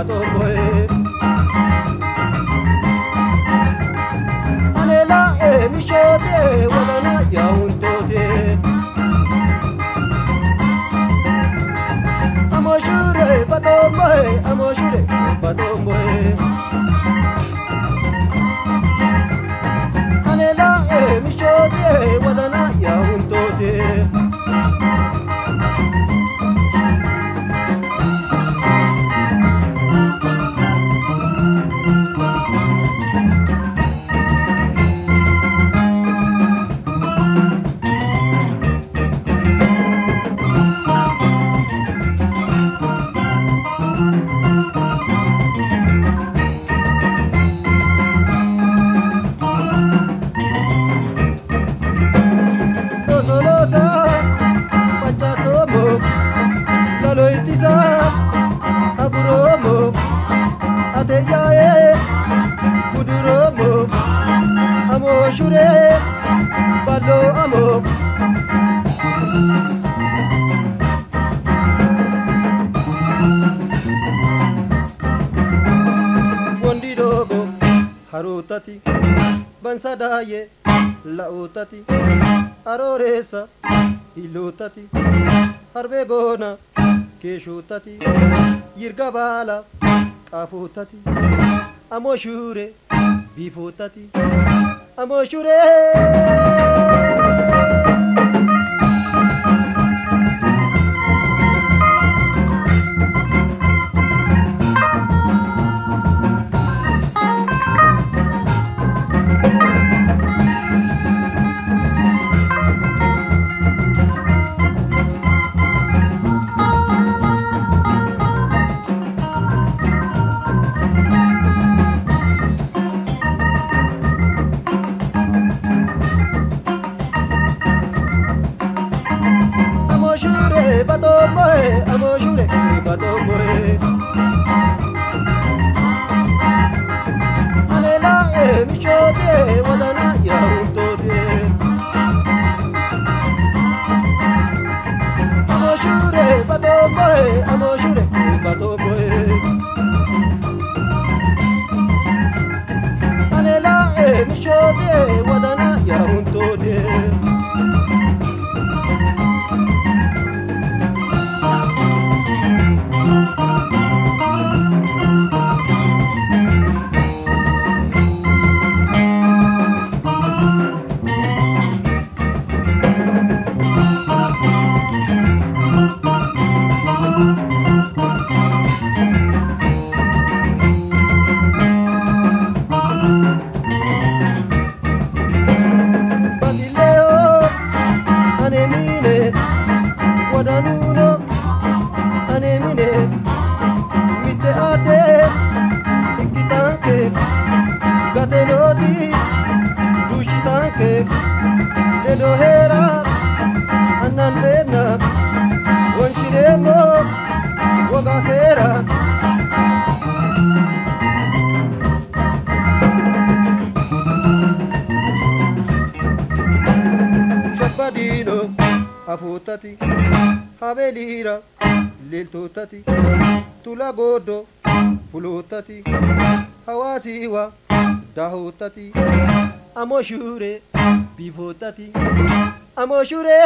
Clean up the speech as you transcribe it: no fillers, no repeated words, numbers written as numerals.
batomboe anela mishote wadana yauntote amoshure batomboe anela mishote wadana yauntote aburomo ateyaye kuduromo amoshure balo amo wondidogo harutati bansadaye lautati aroresa ilutati harbegona keshutati yirgabala qafutati amoshure bifutati amoshure amoshure batomboe anela mishote wadana yauntote amoshure batomboe anela mishote wadana yauntote Ledohera anan bena wonshiremo wogasera shabbadino afutati habelira liltutati tulabodo fulutati hawasiwa dahutati amoshure bifotati amoshure